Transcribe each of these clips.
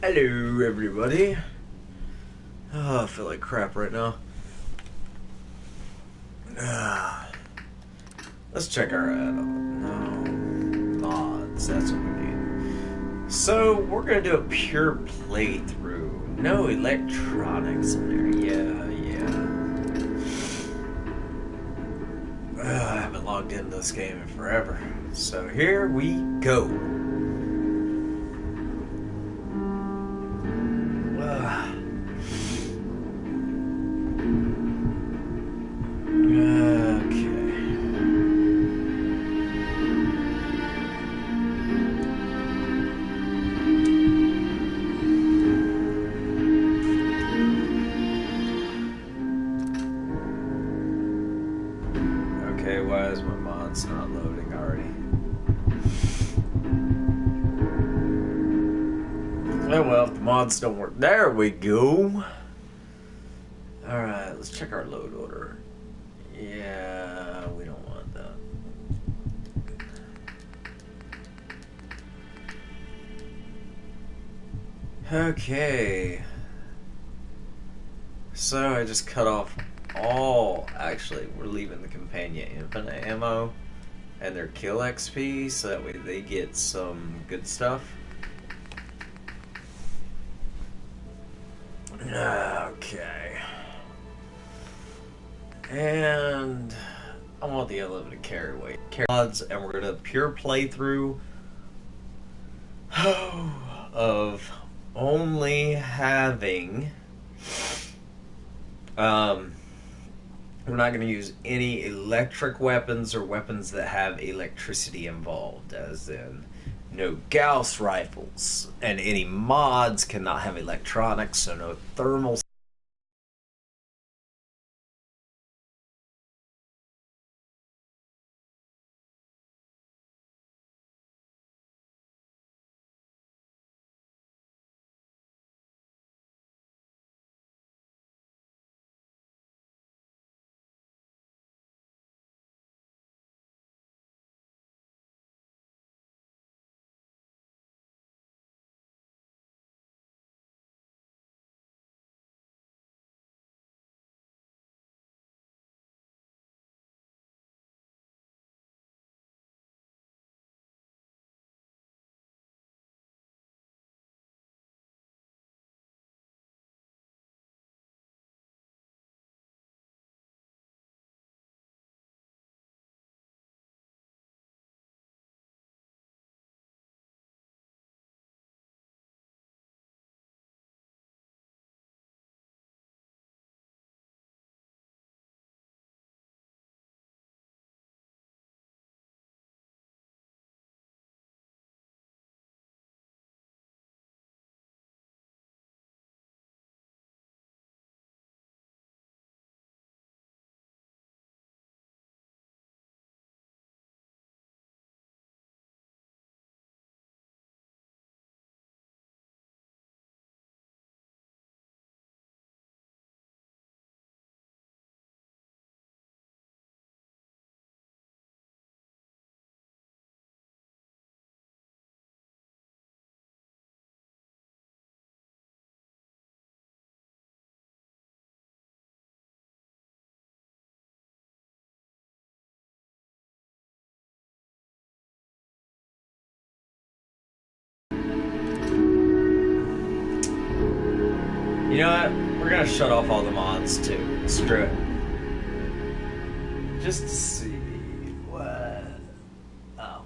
Hello, everybody. Oh, I feel like crap right now. Let's check our mods. That's what we need. So we're gonna do a pure playthrough. No electronics in there. Yeah. I haven't logged into this game in forever. So here we go. Okay, why is my mods not loading already? Oh well, if the mods don't work. There we go. Alright, let's check our load order. Yeah, we don't want that. Okay. So I just cut off all. Actually, we're leaving the companion infinite ammo and their kill XP so that way they get some good stuff. Okay. And I want the unlimited carry weight. Mods, and we're gonna pure playthrough of only having we're not going to use any electric weapons or weapons that have electricity involved, as in no Gauss rifles, and any mods cannot have electronics, so no thermal. You know what? We're going to shut off all the mods too. Screw it. Just to see what. Oh.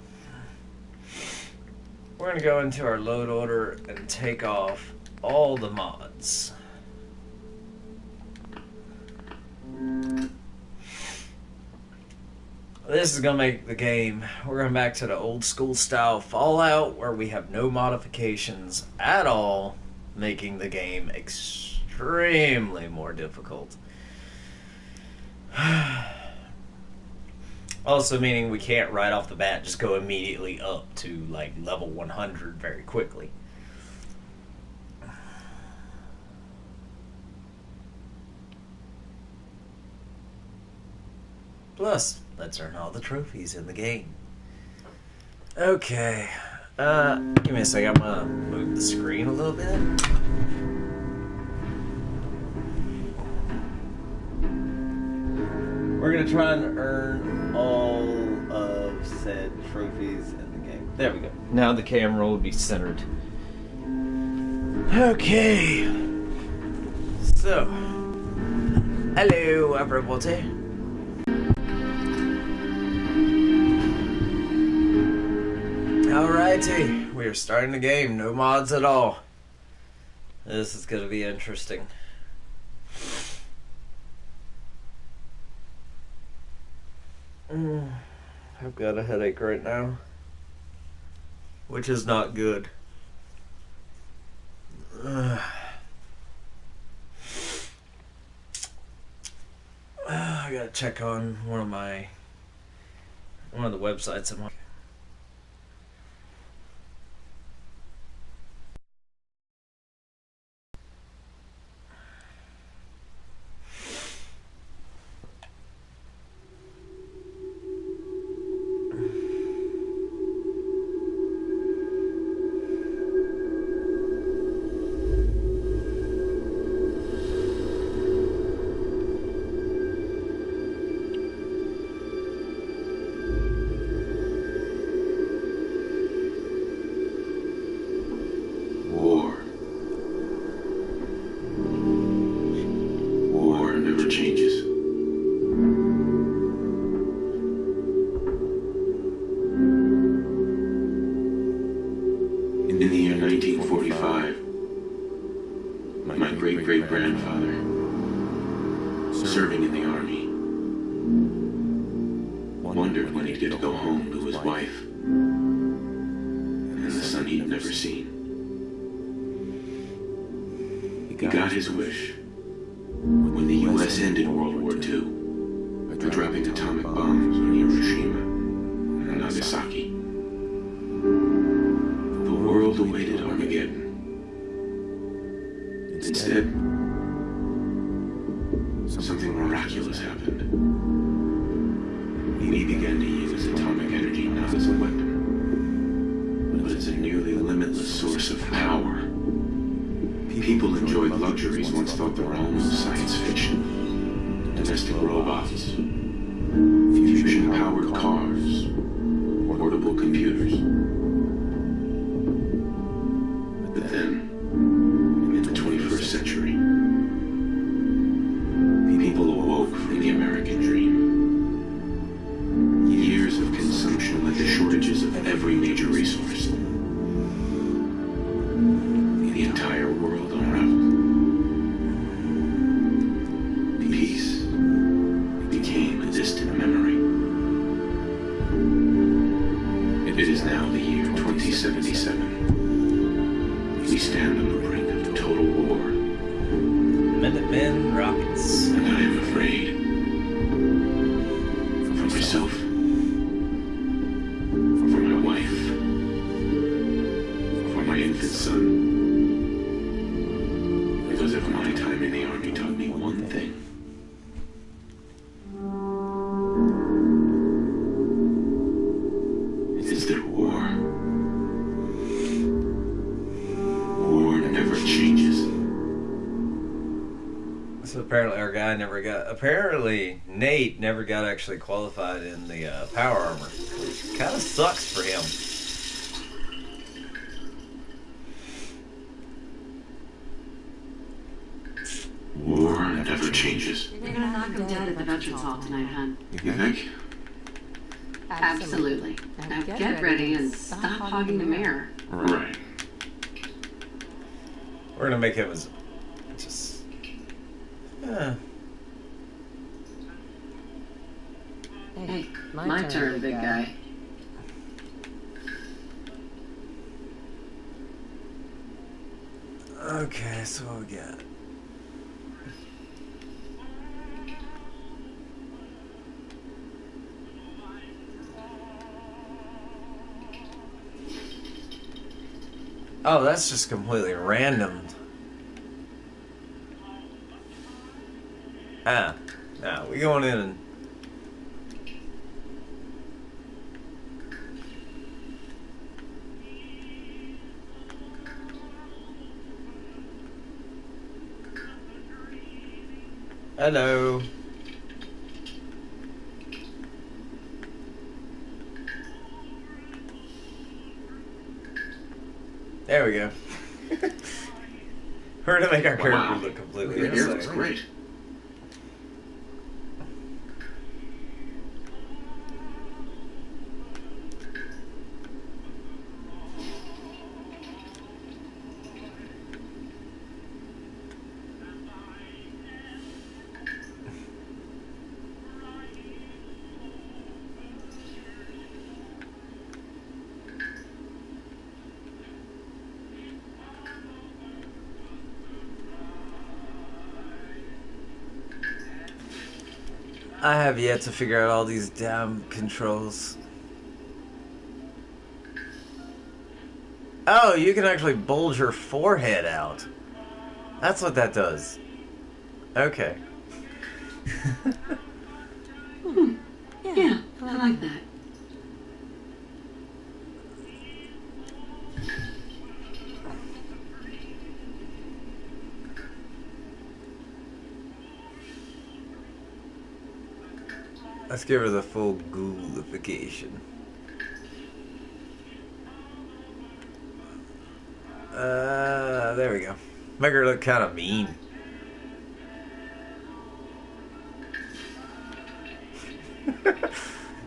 We're going to go into our load order and take off all the mods. This is going to make the game. We're going back to the old school style Fallout where we have no modifications at all, making the game extremely more difficult. Also meaning we can't right off the bat just go immediately up to like level 100 very quickly. Plus, let's earn all the trophies in the game. Okay, Give me a second. I'm gonna move the screen a little bit. We're gonna try and earn all of said trophies in the game. There we go. Now the camera will be centered. Okay. So, hello everybody. Alrighty, we are starting the game. No mods at all. This is gonna be interesting. I've got a headache right now, which is not good. I gotta check on one of the websites I'm on. In the year 1945, my great-great-grandfather, serving in the army, wondered when he'd get to go home to his wife and the son he'd never seen. He got his wish when the U.S. ended World War II by dropping atomic bombs on Hiroshima and Nagasaki. The world awaited Armageddon. Instead, something miraculous happened. We began to use atomic energy not as a weapon, but as a nearly limitless source of power. People enjoyed luxuries once thought the realm of science fiction. Domestic robots, fusion-powered cars, portable computers. But then, in the 21st century, people awoke from the American dream. Years of consumption led to shortages of every major resource. The entire world unraveled. Peace became a distant memory. It is now the year 2077. We stand on the brink of total war. Minutemen rockets. And I am afraid. For myself. For my wife. For my infant son. Because if my time in the army taught me one thing. It is that war never changes. So apparently apparently Nate never got actually qualified in the power armor, which kind of sucks for him. War never changes. They're gonna knock him dead at the Veterans Hall tonight, hon. You think? Absolutely. Now get ready and stop hogging the mirror. Right. We're gonna make him as just. Hey, my turn, big guy. Okay, so what we got? Oh, that's just completely random. No, we going in and... Hello. There we go. We're gonna make our character look completely Your hair insane. looks great. I have yet to figure out all these damn controls. Oh, you can actually bulge your forehead out. That's what that does. Okay. Yeah, I like that. Let's give her the full ghoulification. There we go. Make her look kind of mean.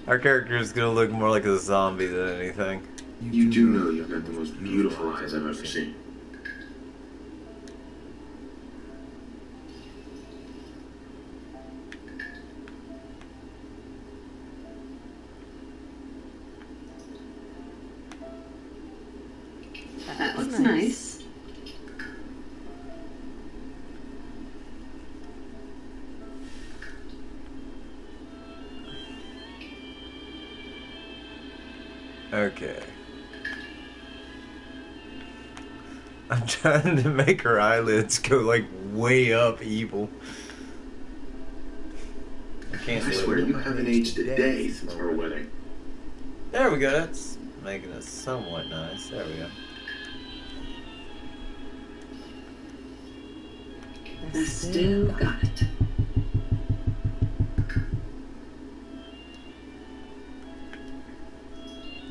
Our character is gonna look more like a zombie than anything. You do know you've got the most beautiful eyes I've ever seen. That looks nice. Okay. I'm trying to make her eyelids go like way up evil. I can't I do swear it. you haven't aged a day since our wedding. There we go. That's making it somewhat nice. There we go. I still got it.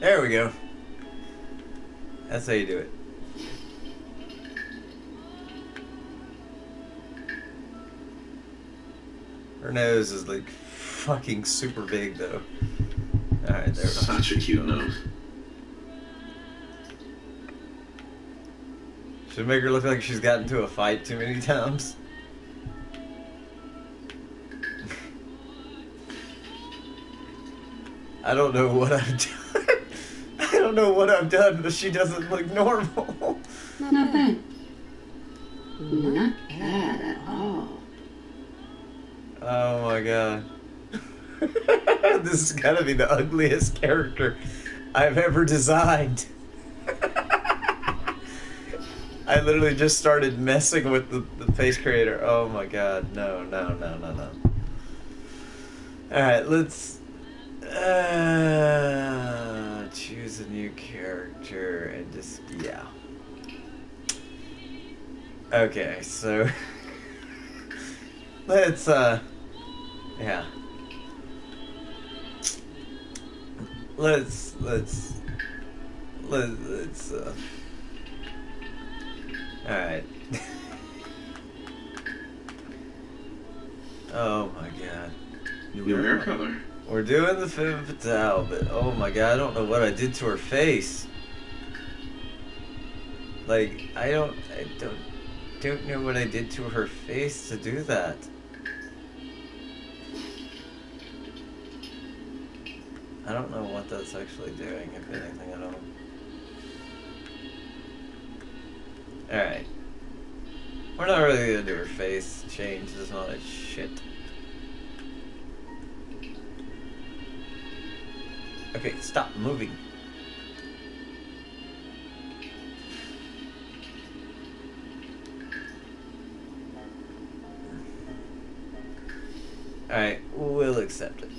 There we go. That's how you do it. Her nose is like fucking super big though. Alright, there we go. Such a cute nose. Should make her look like she's gotten into a fight too many times. I don't know what I've done. I don't know what I've done, but she doesn't look normal. Not bad. Not bad at all. Oh my god. This has gotta be the ugliest character I've ever designed. I literally just started messing with the face creator. Oh my god. No. Alright, let's choose a new character and just, yeah. Okay, so let's, yeah. Let's, alright. Oh my god. New hair color. We're doing the femme fatale, but oh my god, I don't know what I did to her face. Like, I don't know what I did to her face to do that. I don't know what that's actually doing, if anything at all. Alright. We're not really gonna do her face change, there's not a shit. Okay, stop moving. Alright, we'll accept it.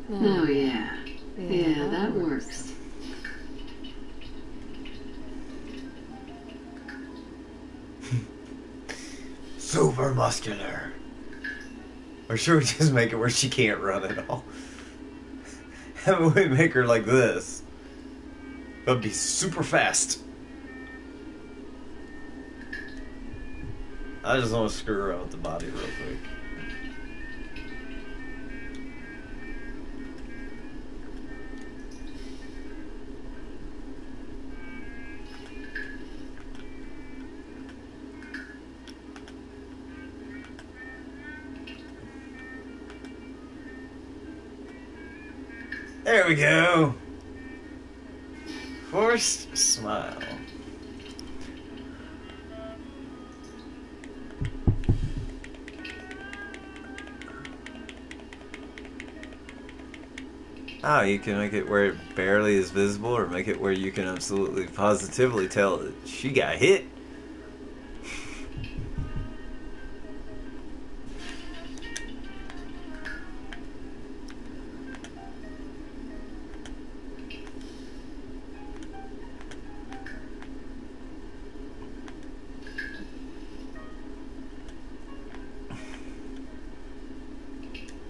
Oh, yeah. that works. Super muscular. Or should we just make it where she can't run at all? How we make her like this? That'd be super fast. I just want to screw around with the body real quick. There we go. Forced smile. Oh, you can make it where it barely is visible, or make it where you can absolutely positively tell that she got hit.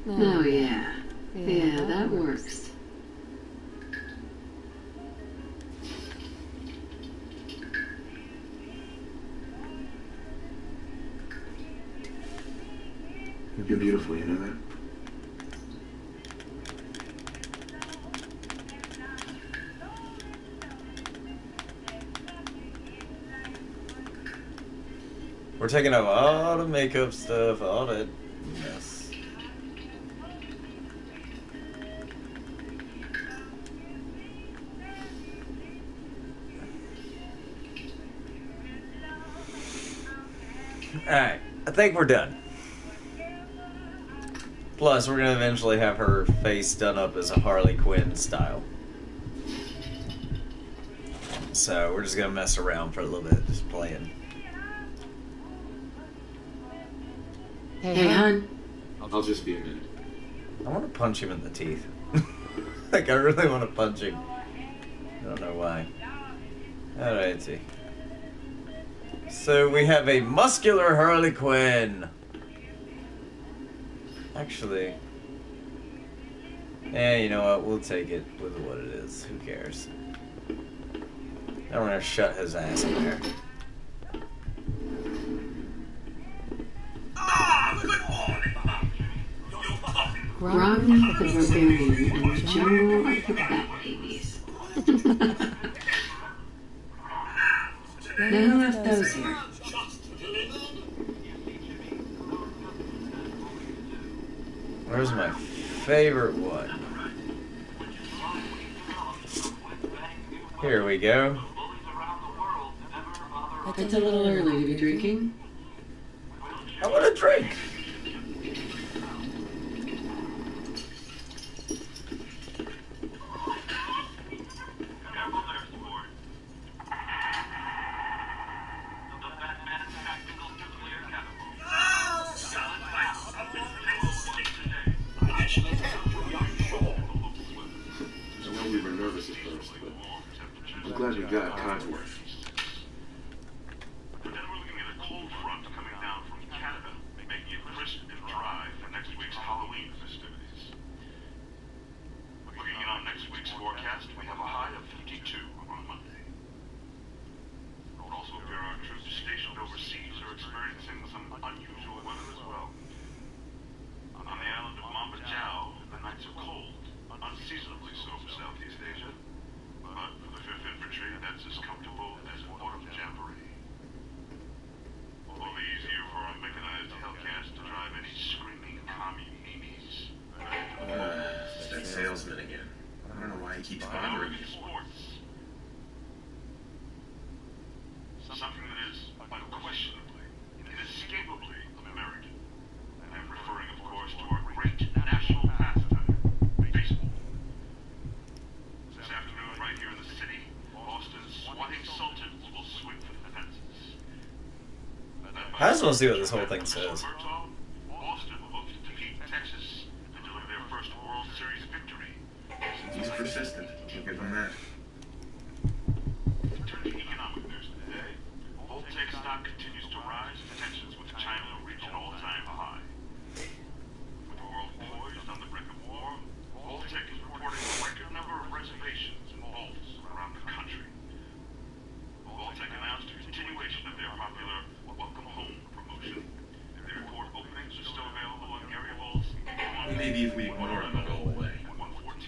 Oh, yeah. Yeah, that works. You're beautiful, you know that? We're taking off all the makeup stuff, all that mess. Alright, I think we're done. Plus, we're going to eventually have her face done up as a Harley Quinn style. So, we're just going to mess around for a little bit, just playing. Hey, hon. I'll just be a minute. I want to punch him in the teeth. Like, I really want to punch him. I don't know why. Alrighty. So, we have a muscular Harley Quinn. Actually, you know what? We'll take it with what it is. Who cares? Now we're gonna shut his ass in there. Groggy the Barbarian and General of the Bat Babies. Now who left those here? Where's my favorite one? Here we go. It's a little early to be drinking. I want a drink. Glad we got contour. Then we're looking at a cold front coming down from Canada, making it crisp and dry for next week's Halloween festivities. Looking on next week's forecast, we have a high of 52 on Monday. It would also appear our troops stationed overseas are experiencing some unusual weather as well. On the island of Mambajow, the nights are cold, unseasonably so for Southeast Asia. But for the 5th Infantry, that's as comfortable as an autumn jamboree. Will be easier for our mechanized Hellcats to drive any screaming commie meanies. It's that salesman again. I don't know why he keeps bothering me. Sports. Something that is unquestionably, inescapably American. And I'm referring, of course, to our great national pastime, baseball. This afternoon, right here in the city, Boston's swatting sultans will swing for the fences. I just want to see what this whole thing says. Boston hopes to defeat Texas and deliver their first World Series victory. He's a persistent. We'll give them that. Turning to economic news today, Voltec stock continues to rise as tensions with China reach an all-time high. With the world poised on the brink of war, Voltec is reporting a record number of reservations and vaults around the country. Voltec announced a continuation of their popular Welcome Home promotion. Their port openings are still available on area vaults. Maybe if we ignore them, they'll go away. 114.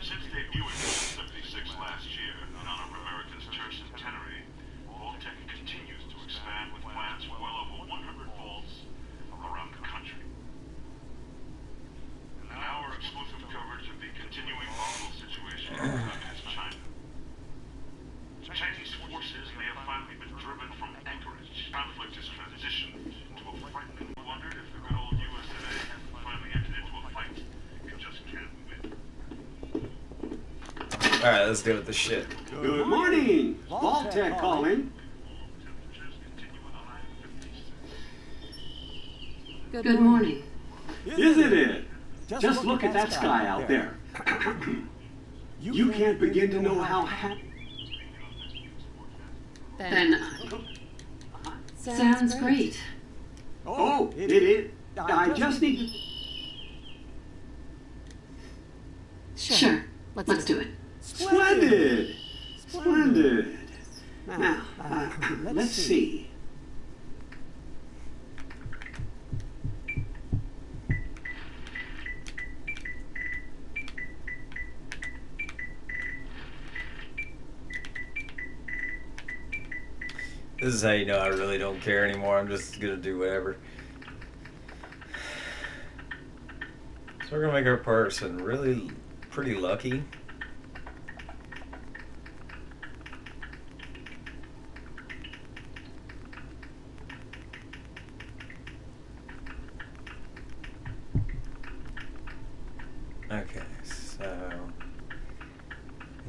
Since debuting Vault 76 last year in honor of America's tercentenary, Voltec continues to expand with plans for well over 100 vaults around the country. And now our exclusive coverage of the continuing volatile situation in communist China. Chinese forces may have finally been driven from Anchorage. Conflict has transitioned into a frightening wonder if the good old USA has finally entered into a fight it just can't win. Alright, let's deal with this shit. Good morning! Voltec calling. Temperatures continue in the high 50s. Good morning. Isn't it? Just look at that sky out there. You can't begin to know how happy. Then, sounds great. Oh, it is. I just need to. Sure, let's do it. Splendid! Splendid. Now, let's see. This is how you know I really don't care anymore. I'm just gonna do whatever. So we're gonna make our person really pretty lucky. Okay, so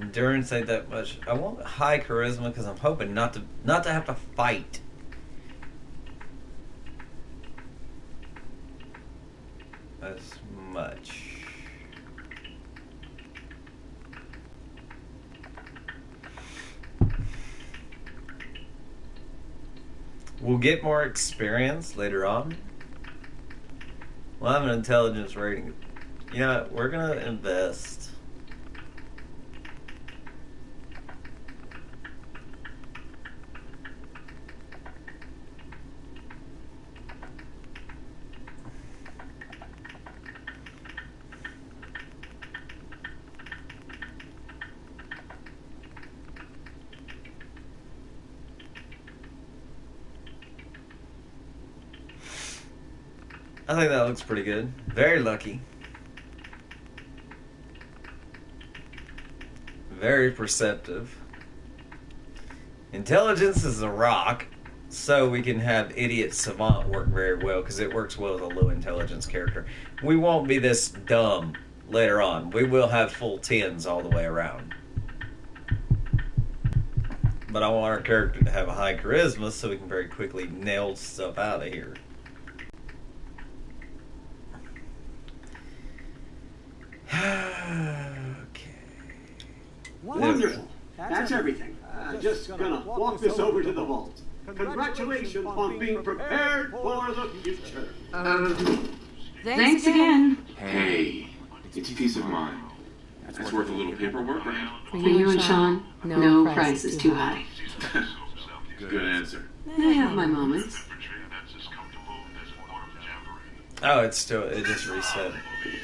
endurance ain't that much. I want high charisma because I'm hoping not to have to fight. As much. We'll get more experience later on. We'll have an intelligence rating. Yeah, we're gonna invest. I think that looks pretty good. Very lucky. Very perceptive. Intelligence is a rock, so we can have idiot savant work very well because it works well with a low intelligence character. We won't be this dumb later on. We will have full 10s all the way around. But I want our character to have a high charisma so we can very quickly nail stuff out of here. Okay. Wonderful. That's everything. Just gonna walk this over to the vault. Congratulations on being prepared for the future. Thanks again. Hey, it's peace of mind. That's worth a little paperwork, right? For you and Sean, no price is too high. Good answer. I have my moments. That's as comfortable as a water jamboree. Oh, it just reset.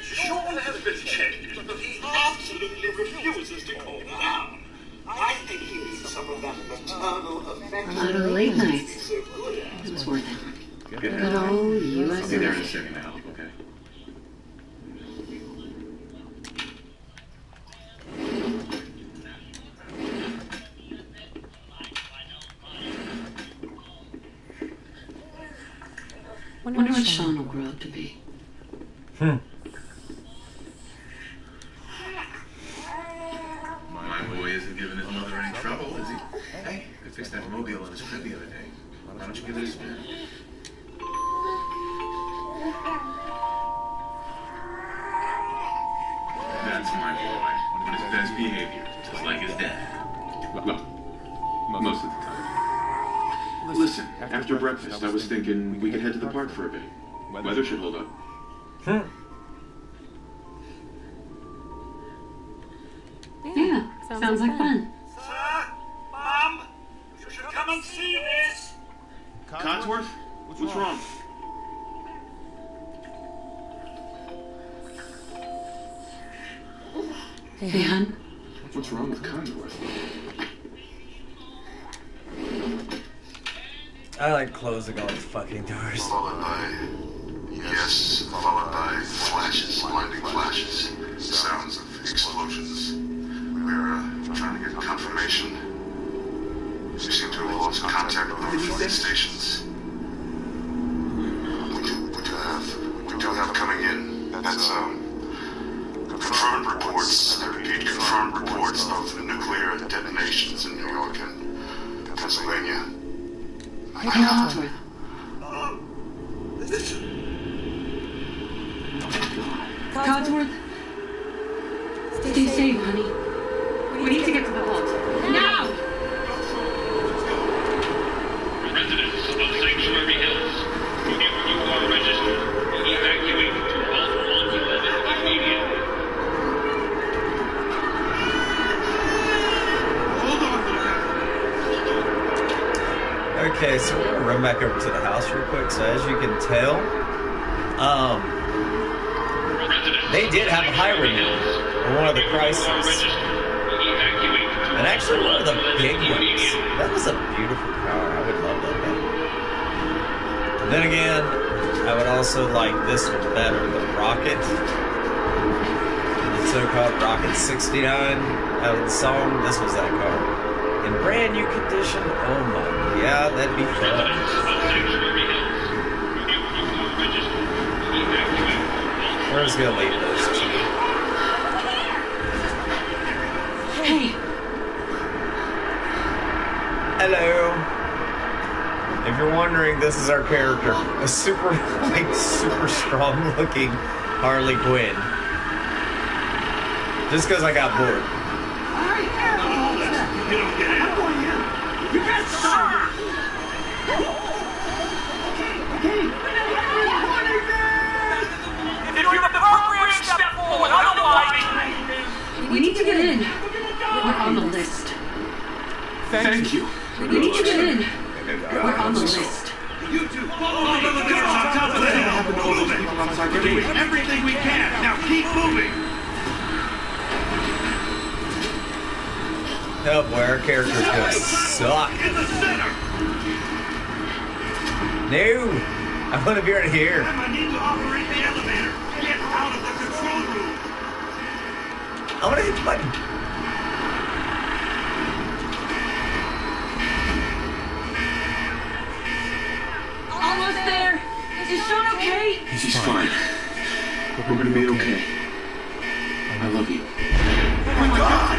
Sean has been changed, but he absolutely refuses to calm down. I think he needs some of that maternal affection. A lot of late nights. So good at. It was worth it. Good Good old I'll be there in a USA. second, Al, okay? Wonder what Sean will grow up to be. My boy isn't giving his mother any trouble, is he? Hey, could fix that mobile on his crib the other day. Why don't you give it a spin? That's my my boy on his best behavior, just like his dad. Well, most of the time. Listen, after breakfast, I was thinking we could head to the park for a bit. Weather should hold up. Yeah, sounds like fun. Sir, Mom, you should come and see this. Codsworth? What's wrong? Hey, hon. What's wrong with Codsworth? I like closing all the fucking doors. Followed by, yes, followed by flashes, blinding flashes, sounds of explosions. We're trying to get confirmation. We seem to have lost contact with our affiliate stations. We do have coming in. That's confirmed reports. I repeat, confirmed reports of nuclear detonations in New York and Pennsylvania. Codsworth. Listen. Codsworth. Stay safe, honey. We need to get to the vault. Now! Residents of Sanctuary Hills, if you are registered, evacuate to Vault 111 immediately. Hold on there. Okay, so we're gonna run back over to the house real quick. So as you can tell, they did have a highway on one of the crises. And actually one of the big ones. That was a beautiful car. I would love that better. And then again, I would also like this one better. The Rocket. The so-called Rocket 69 out of the song. This was that car. In brand new condition. Oh my, yeah, that'd be fun. We're just gonna leave those two. Hey! Hello. If you're wondering, this is our character. A super strong looking Harley Quinn. Just because I got bored. You don't get it. I'm going in. You got stop. If you're appropriate, step forward, otherwise... We need to get in. We're on the list. Thank you. We need to get in. We're on the list. You two, follow the leaders on top of the hill. Move it. We're doing everything we can. Now keep moving. Oh boy, our character's gonna suck. In the center. No! I want to be right here. I need to operate the elevator. Get out of the control room. I want to hit the button. Almost there. Is Sean okay? She's fine. We're gonna be okay. I love you. Oh my God.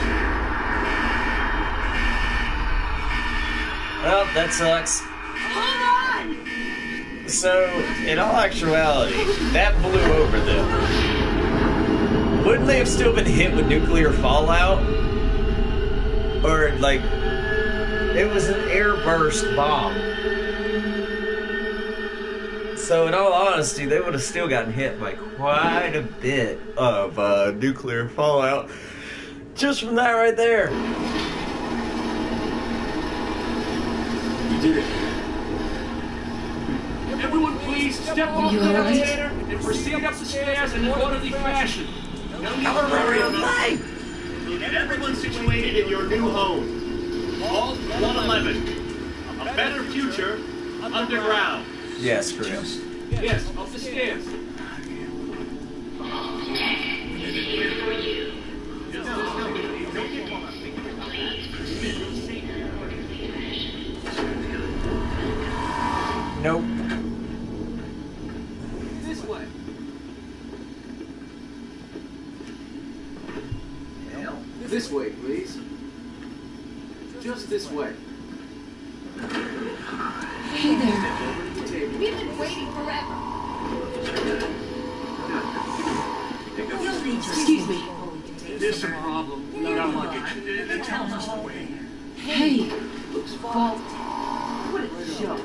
Well, that sucks. Hold on! So, in all actuality, that blew over them. Wouldn't they have still been hit with nuclear fallout? Or, like, it was an airburst bomb. So, in all honesty, they would have still gotten hit by quite a bit of nuclear fallout just from that right there. We did it. Everyone please step off the elevator and proceed up the stairs in an orderly fashion. Get everyone situated in your new home. Vault 111. A better future underground. Yeah, screw him. Yes, up the stairs. Nope. This way. This way, please. Just this way. Hey there. We've been waiting forever. Excuse me. this a problem? No, look, it tells us the way. Hey, looks faulty. What a joke.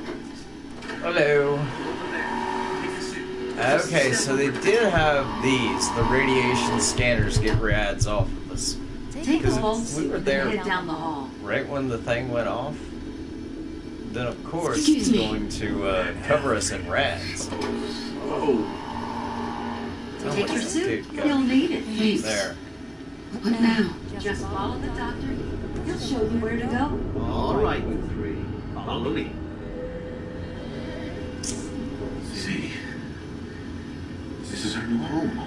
Hello. Okay, so they did have these, the radiation scanners, get rads off of us. Take the vault we suit were and there head down the hall. right when the thing went off. Then of course Excuse it's me. going to cover us in rads. Oh, Take your suit. Dude, You'll need it. Thanks. there. What now? Just follow the doctor. He'll show you where to go. all right, you three. Follow me. See, this is our new home.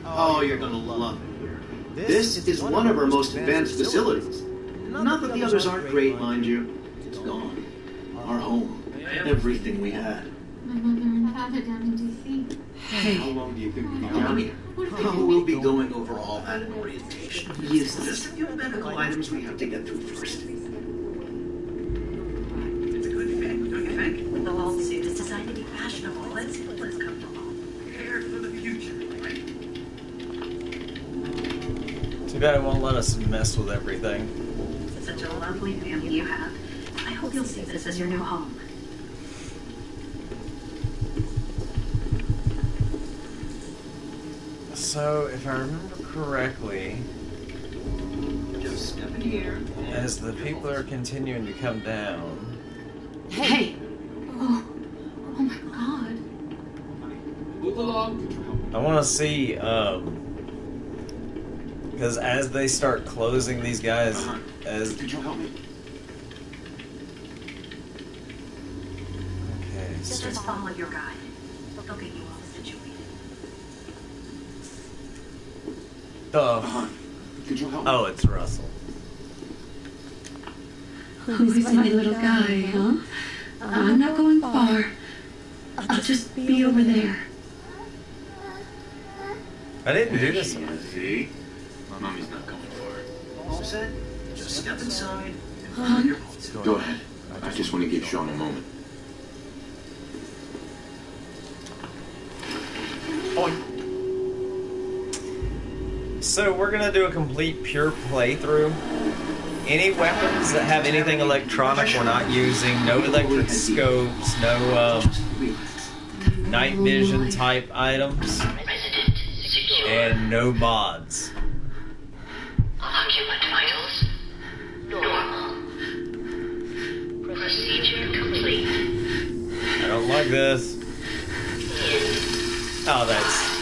Oh, you're gonna love it here. This is one of our most advanced facilities. Not that the others aren't great, mind you. It's gone. Our home. Everything we had. My mother and father down in D.C. How long do you think we'll be down here? Oh, we'll be going over all that in orientation. Useless. Just a few medical items we have to get through first. It's a good fit, don't you think? The whole suit is designed to be fashionable. Let's comfortable. Prepared for the future, right? Too bad it won't let us mess with everything. Such a lovely family you have. I hope you'll see this as your new home. So, if I remember correctly, Just step in here. as the people are continuing to come down, Hey! Oh my god. Move along. I want to see, because as they start closing these guys, as Could you help me? okay, so Just follow your guide. They'll get you all situated. the Could you help me? oh, it's Russell. Who's my little guy, huh? I'm not going far. I'll just be over there. I didn't do this. Yeah, see? Mommy's not coming far. All set? Just step inside. Hon? Go ahead. I just want to give Sean a moment. So we're gonna do a complete pure playthrough. Any weapons that have anything electronic we're not using. No electric scopes, no night vision type items, Resident secure. and no mods. Occupant vitals normal. Procedure complete. I don't like this. Oh, that's...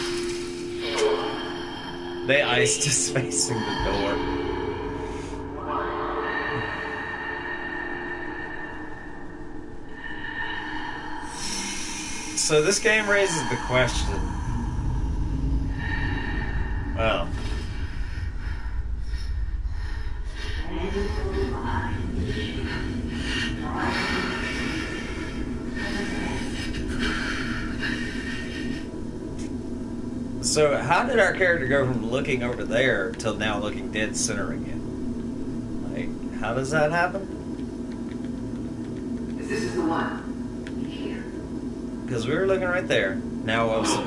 They iced us facing the door. So this game raises the question. Well, so how did our character go from looking over there till now looking dead center again? Like, how does that happen? This is the one. Here. Because we were looking right there. Now also.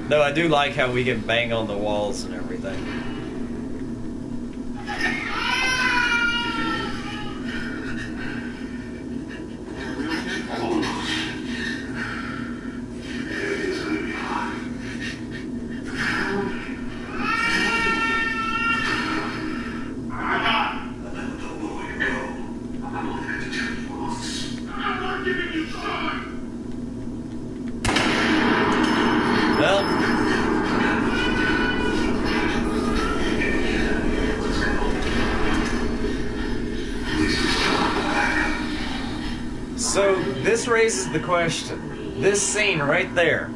Though I do like how we can bang on the walls and everything. Well, so this raises the question. This scene right there.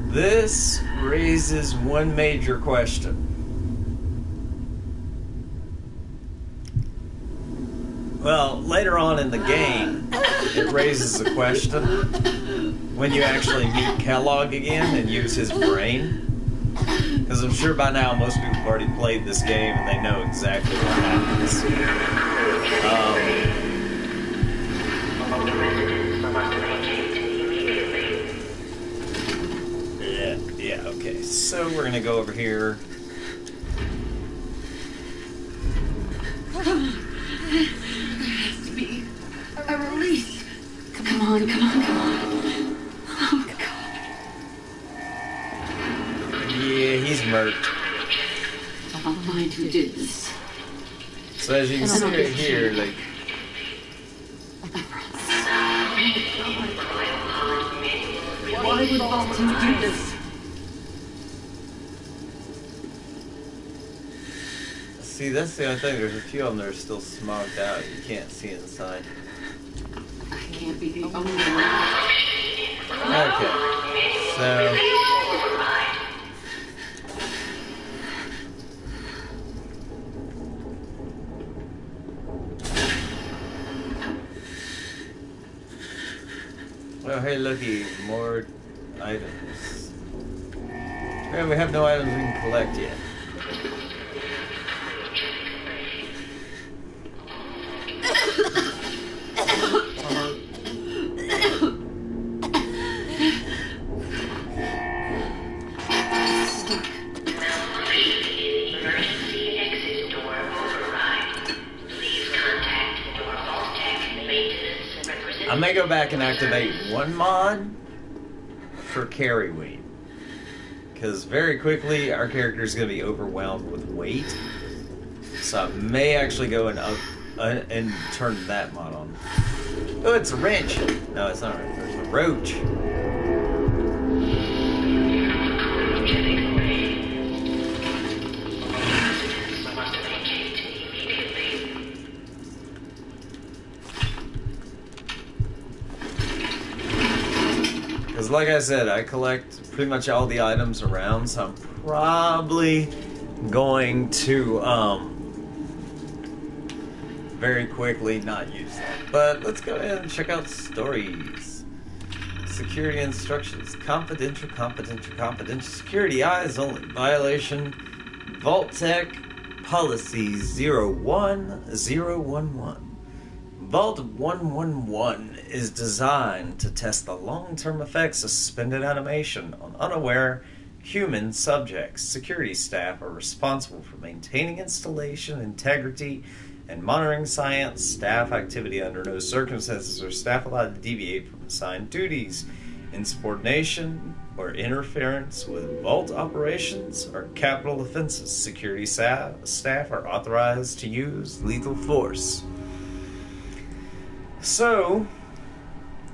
This raises one major question. Well, later on in the game, it raises a question when you actually meet Kellogg again and use his brain. Because I'm sure by now most people have already played this game and they know exactly what happens. Yeah, okay. So we're gonna go over here. There has to be a release. Come on. Oh, God. Yeah, he's murked. I'll find who did this. So as you can see right here, like... Why would Baltimore do this? See, that's the only thing. There's a few of them that are still smogged out. You can't see inside. I can't be the only one. Okay. So... Oh, hey, looky, more items. Man, we have no items we can collect yet. I may go back and activate one mod for carry weight. Because very quickly our character is going to be overwhelmed with weight. So I may actually go and turn that mod on. Oh, it's a wrench. No, it's not a wrench. There's a roach. Because like I said, I collect pretty much all the items around, so I'm probably going to very quickly not use that. But let's go ahead and check out stories. Security instructions. Confidential. Security eyes only. Violation. Vault Tech Policy 01011. Vault 111 is designed to test the long-term effects of suspended animation on unaware human subjects. Security staff are responsible for maintaining installation integrity and monitoring science staff activity. Under no circumstances are staff allowed to deviate from assigned duties. Insubordination or interference with vault operations are capital offenses. Security staff are authorized to use lethal force. So,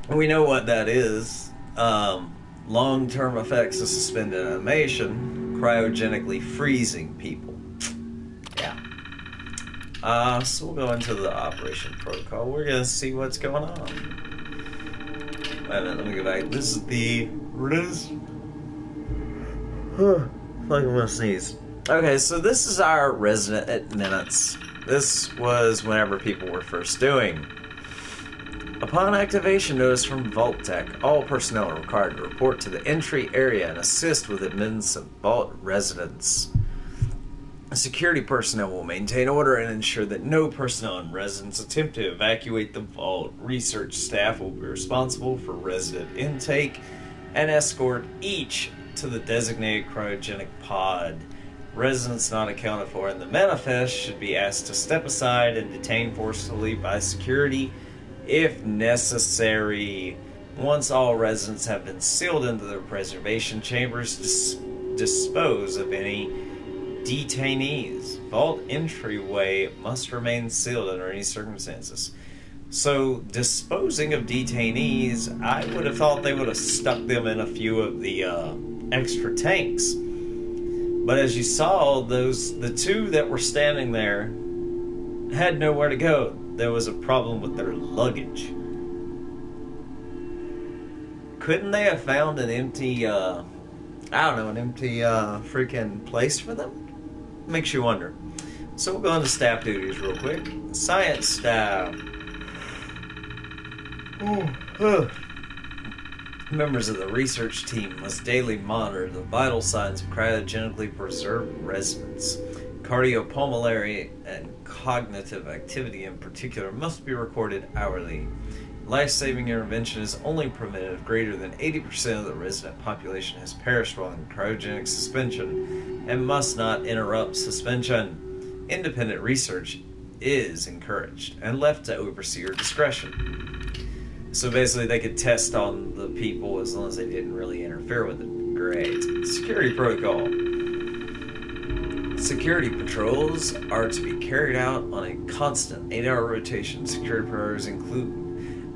we know what that is. Long-term effects of suspended animation, cryogenically freezing people. Yeah. So we'll go into the operation protocol. We're going to see what's going on. Wait a minute, let me go back. This is the... I feel like I'm going to sneeze. Okay, so this is our resident at minutes. This was whenever people were first doing. Upon activation notice from Vault Tech, all personnel are required to report to the entry area and assist with admittance of Vault residents. Security personnel will maintain order and ensure that no personnel and residents attempt to evacuate the Vault. Research staff will be responsible for resident intake and escort each to the designated cryogenic pod. Residents not accounted for in the manifest should be asked to step aside and detained forcibly by security if necessary. Once all residents have been sealed into their preservation chambers, dispose of any detainees. Vault entryway must remain sealed under any circumstances. So, disposing of detainees, I would have thought they would have stuck them in a few of the extra tanks. But as you saw, the two that were standing there had nowhere to go. There was a problem with their luggage. Couldn't they have found an empty, freaking place for them? Makes you wonder. So we'll go into staff duties real quick. Science staff. Members of the research team must daily monitor the vital signs of cryogenically preserved residents. Cardiopulmonary and cognitive activity in particular must be recorded hourly. Life-saving intervention is only permitted if greater than 80% of the resident population has perished while in cryogenic suspension and must not interrupt suspension. Independent research is encouraged and left to overseer discretion. So basically they could test on the people as long as they didn't really interfere with it. Great. Security protocol. Security patrols are to be carried out on a constant 8-hour rotation. Security priorities include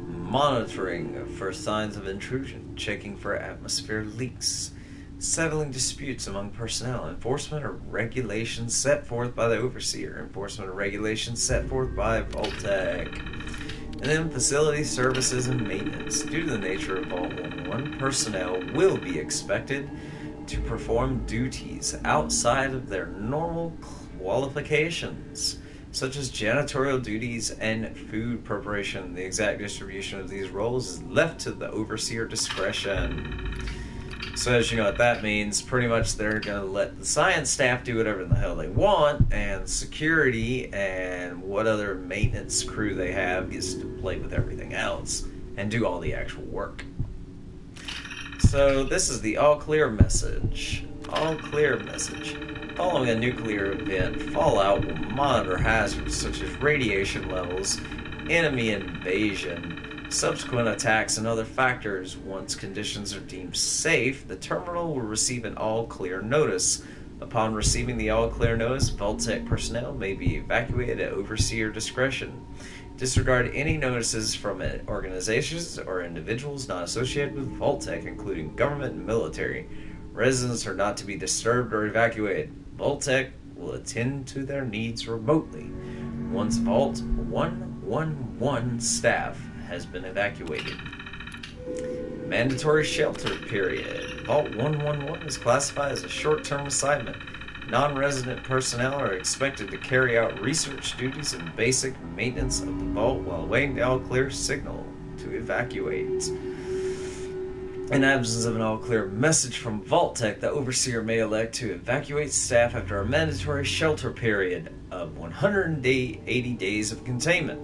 monitoring for signs of intrusion, checking for atmosphere leaks, settling disputes among personnel, enforcement of regulations set forth by the overseer, enforcement of regulations set forth by Vault-Tec, and then facility services and maintenance. Due to the nature of Vault 101, personnel will be expected to perform duties outside of their normal qualifications, such as janitorial duties and food preparation. The exact distribution of these roles is left to the overseer discretion. So as you know what that means, pretty much they're going to let the science staff do whatever the hell they want, and security and what other maintenance crew they have gets to play with everything else and do all the actual work. So this is the all clear message. All clear message. Following a nuclear event, Fallout will monitor hazards such as radiation levels, enemy invasion, subsequent attacks, and other factors. Once conditions are deemed safe, the terminal will receive an all-clear notice. Upon receiving the all-clear notice, Vault-Tec personnel may be evacuated at overseer discretion. Disregard any notices from organizations or individuals not associated with Vault-Tec, including government and military. Residents are not to be disturbed or evacuated. Vault-Tec will attend to their needs remotely once Vault 111 staff has been evacuated. Mandatory shelter period. Vault 111 is classified as a short-term assignment. Non-resident personnel are expected to carry out research duties and basic maintenance of the vault while awaiting the all-clear signal to evacuate. In absence of an all-clear message from Vault-Tec, the overseer may elect to evacuate staff after a mandatory shelter period of 180 days of containment.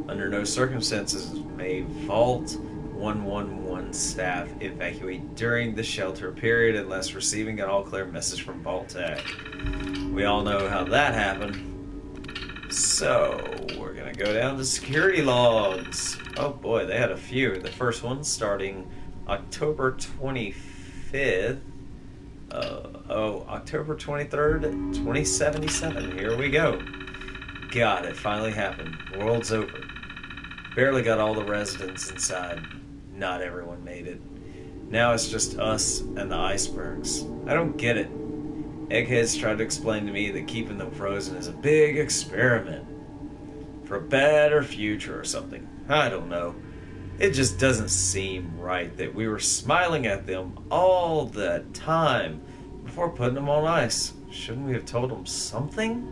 Under no circumstances may Vault 111 staff evacuate during the shelter period unless receiving an all-clear message from Vault-Tec. We all know how that happened. So, we're going to go down to security logs. Oh boy, they had a few. The first one starting October 25th. October 23rd, 2077. Here we go. God, it finally happened. World's over. Barely got all the residents inside. Not everyone made it. Now it's just us and the icebergs. I don't get it. Eggheads tried to explain to me that keeping them frozen is a big experiment for a better future or something. I don't know. It just doesn't seem right that we were smiling at them all the time before putting them on ice. Shouldn't we have told them something?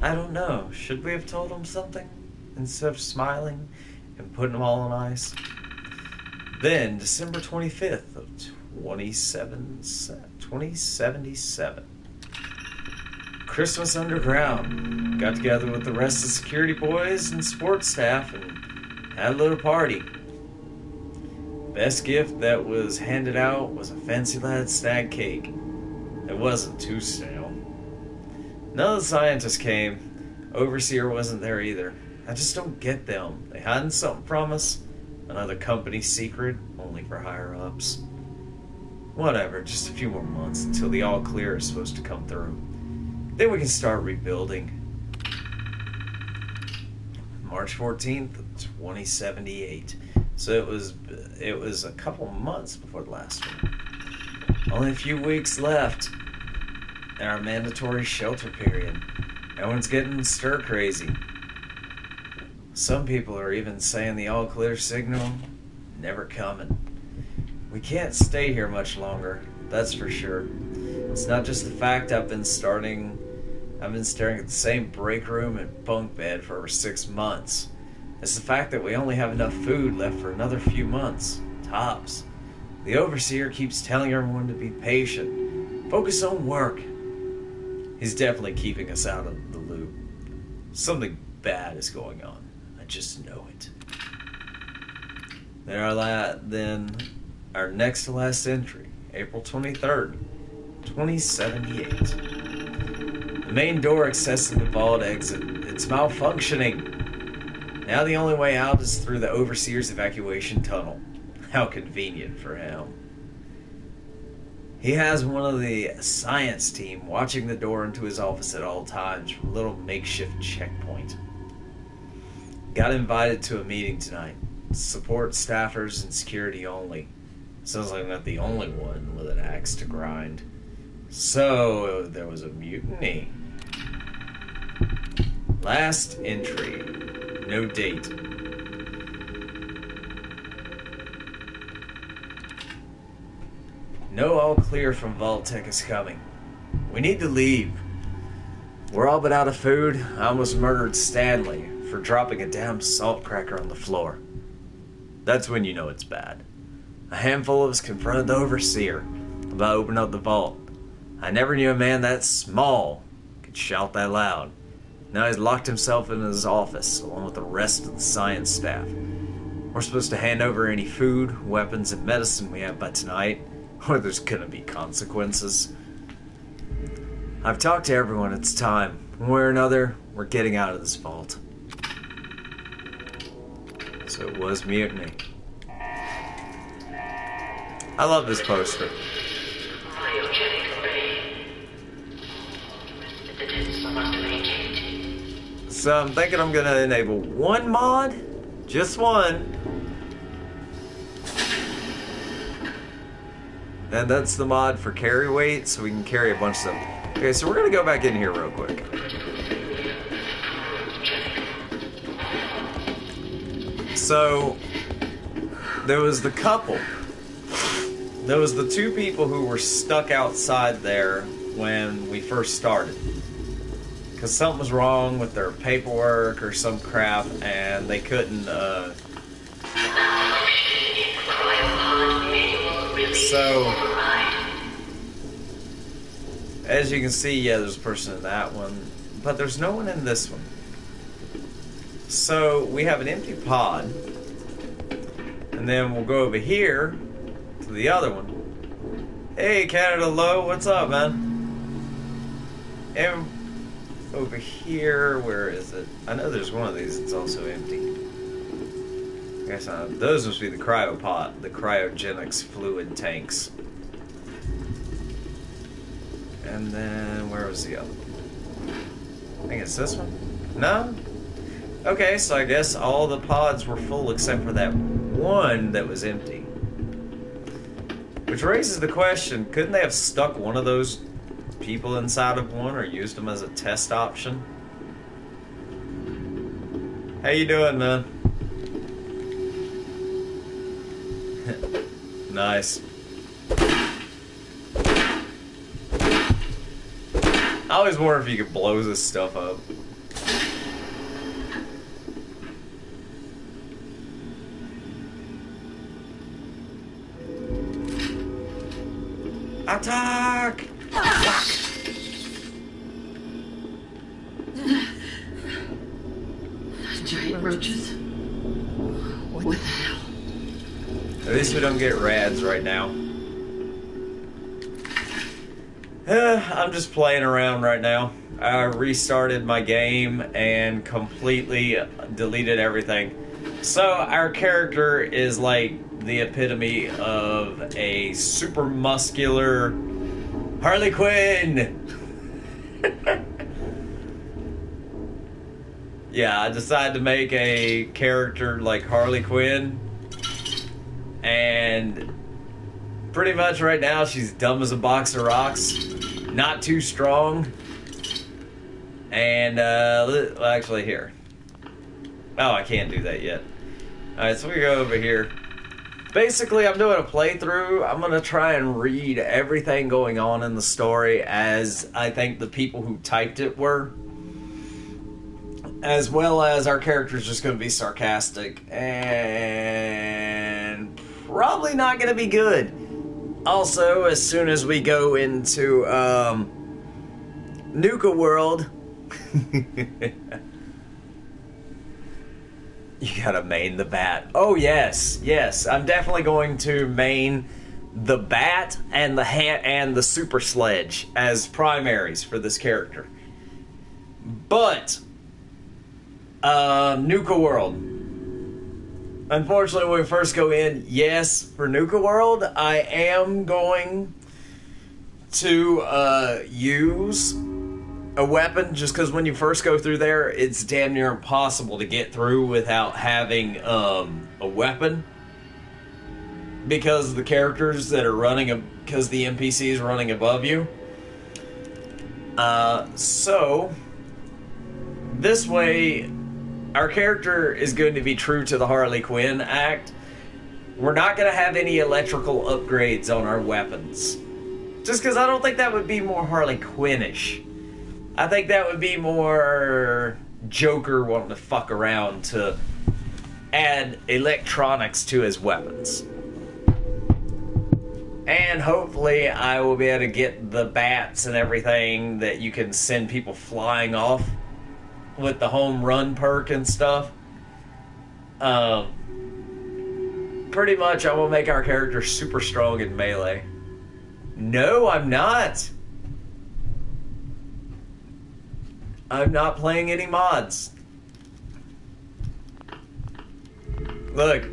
I don't know. Should we have told them something instead of smiling and putting them all on ice? Then, December 25th of 2077. Christmas underground. Got together with the rest of the security boys and sports staff and had a little party. Best gift that was handed out was a fancy lad stag cake. It wasn't too stale. None of the scientists came. Overseer wasn't there either. I just don't get them. They hiding something from us? Another company secret, only for higher-ups? Whatever, just a few more months until the all-clear is supposed to come through. Then we can start rebuilding. March 14th, 2078. So it was a couple months before the last one. Only a few weeks left in our mandatory shelter period. Everyone's getting stir crazy. Some people are even saying the all clear signal never coming. We can't stay here much longer, that's for sure. It's not just the fact I've been staring at the same break room and bunk bed for over 6 months. It's the fact that we only have enough food left for another few months, tops. The overseer keeps telling everyone to be patient, focus on work. He's definitely keeping us out of the loop. Something bad is going on. I just know it. Then our next to last entry, April 23rd, 2078. The main door accessing the vault exit, it's malfunctioning. Now the only way out is through the overseer's evacuation tunnel. How convenient for him. He has one of the science team watching the door into his office at all times from a little makeshift checkpoint. Got invited to a meeting tonight. Support staffers and security only. Sounds like I'm not the only one with an axe to grind. So, there was a mutiny. Last entry. No date. No all clear from Vault-Tec is coming. We need to leave. We're all but out of food. I almost murdered Stanley for dropping a damn salt cracker on the floor. That's when you know it's bad. A handful of us confronted the overseer about opening up the vault. I never knew a man that small could shout that loud. Now he's locked himself in his office along with the rest of the science staff. We're supposed to hand over any food, weapons, and medicine we have by tonight, or there's gonna be consequences. I've talked to everyone, it's time. One way or another, we're getting out of this vault. So it was mutiny. I love this poster. So I'm thinking I'm gonna enable one mod, just one. And that's the mod for carry weight, so we can carry a bunch of them. Okay, so we're gonna go back in here real quick. So, there was the couple. There was the two people who were stuck outside there when we first started. Because something was wrong with their paperwork or some crap, and they couldn't, So, as you can see, yeah, there's a person in that one, but there's no one in this one. So, we have an empty pod, and then we'll go over here to the other one. Hey, Canada Low, what's up, man? And over here, where is it? I know there's one of these that's also empty. I guess not. Those must be the cryopod, the cryogenics fluid tanks. And then, where was the other one? I think it's this one? No? Okay, so I guess all the pods were full except for that one that was empty. Which raises the question, couldn't they have stuck one of those people inside of one or used them as a test option? How you doing, man? Nice. I always wonder if you could blow this stuff up. Attack! Giant roaches. What the hell? At least we don't get rads right now. I'm just playing around right now. I restarted my game and completely deleted everything. So our character is like the epitome of a super muscular Harley Quinn. Yeah, I decided to make a character like Harley Quinn. And pretty much right now she's dumb as a box of rocks. Not too strong. And, actually here. Oh, I can't do that yet. Alright, so we go over here. Basically, I'm doing a playthrough. I'm going to try and read everything going on in the story as I think the people who typed it were. as well as our character's just going to be sarcastic and probably not going to be good. Also, as soon as we go into Nuka World, you gotta main the bat. Oh yes, yes, I'm definitely going to main the bat and the super sledge as primaries for this character. But Nuka World. Unfortunately, when we first go in, yes, for Nuka World, I am going to use a weapon, just because when you first go through there, it's damn near impossible to get through without having a weapon. Because the characters that are running, because the NPCs running above you. So, this way, our character is going to be true to the Harley Quinn act. We're not going to have any electrical upgrades on our weapons. Just because I don't think that would be more Harley Quinn-ish. I think that would be more Joker wanting to fuck around to add electronics to his weapons. And hopefully I will be able to get the bats and everything that you can send people flying off with the home run perk and stuff. Pretty much I will make our character super strong in melee. No, I'm not. I'm not playing any mods. Look.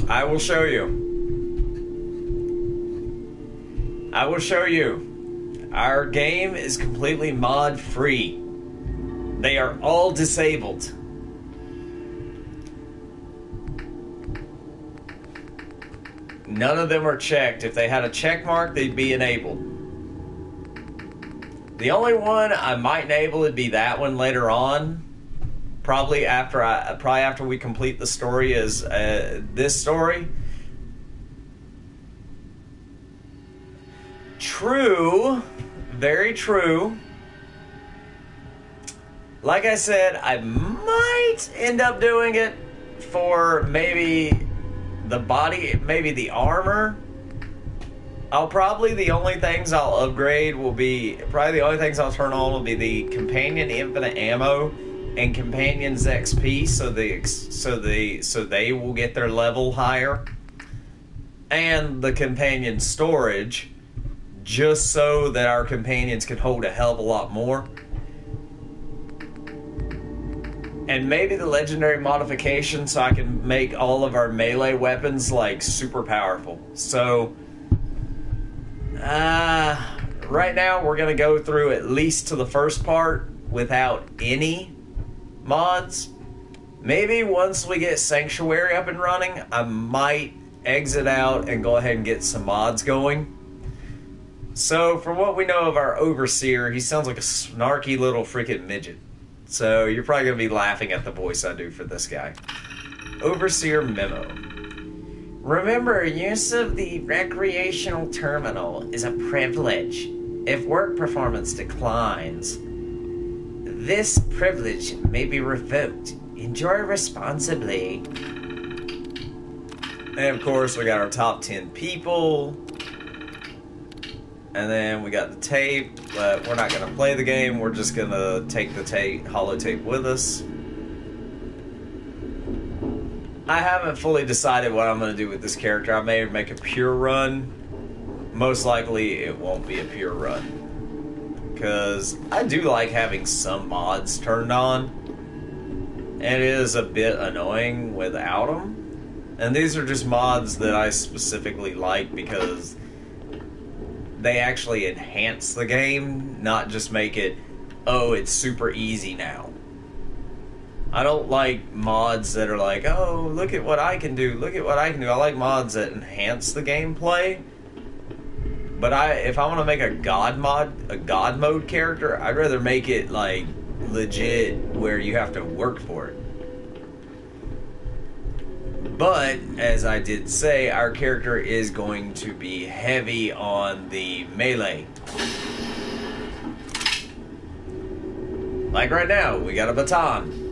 I will show you. I will show you. Our game is completely mod free. They are all disabled. None of them are checked. If they had a check mark, they'd be enabled. The only one I might enable would be that one later on. Probably after we complete the story is this story. True. Very true. Like I said, I might end up doing it for maybe the body, maybe the armor. The only things I'll upgrade will be, probably the only things I'll turn on will be the Companion Infinite Ammo and Companion's XP, so they will get their level higher. And the Companion Storage, just so that our companions can hold a hell of a lot more. And maybe the legendary modification, so I can make all of our melee weapons like super powerful. So right now we're gonna go through at least to the first part without any mods. Maybe once we get Sanctuary up and running, I might exit out and go ahead and get some mods going. So from what we know of our Overseer, he sounds like a snarky little freaking midget. So you're probably going to be laughing at the voice I do for this guy. Overseer memo. Remember, use of the recreational terminal is a privilege. If work performance declines, this privilege may be revoked. Enjoy responsibly. And of course, we got our top 10 people. And then we got the tape, but we're not going to play the game. We're just going to take the holotape with us. I haven't fully decided what I'm going to do with this character. I may make a pure run. Most likely it won't be a pure run. Because I do like having some mods turned on. And it is a bit annoying without them. And these are just mods that I specifically like because they actually enhance the game, not just make it, oh, it's super easy now. I don't like mods that are like, oh, look at what I can do, look at what I can do. I like mods that enhance the gameplay. But if I want to make a god mode character, I'd rather make it like legit where you have to work for it. But, as I did say, our character is going to be heavy on the melee. Like right now, we got a baton.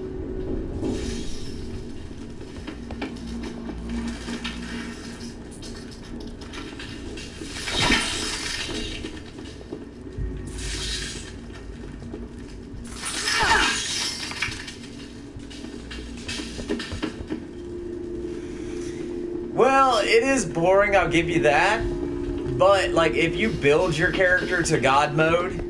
Well, it is boring, I'll give you that. But, like, if you build your character to God mode,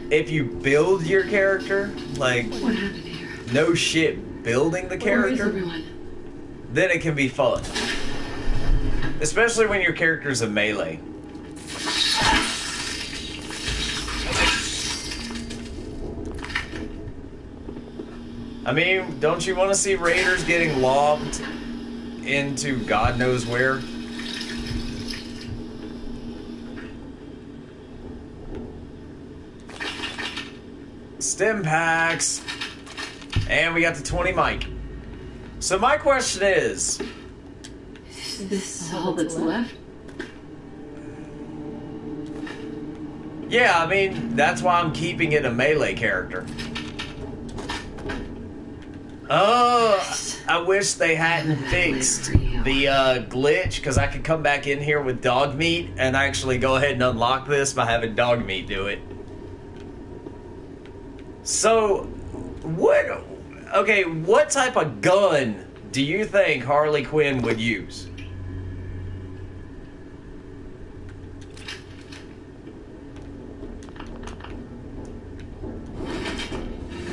if you build your character, like, What happened here? no shit, building the Where is character, everyone? then it can be fun. Especially when your character's a melee. I mean, don't you want to see raiders getting lobbed into God knows where? Stim packs. And we got the 20 mic. So my question is... Is this all that's left? Yeah, I mean, that's why I'm keeping it a melee character. Oh, I wish they hadn't fixed the glitch, because I could come back in here with dog meat and actually go ahead and unlock this by having dog meat do it. So, what type of gun do you think Harley Quinn would use?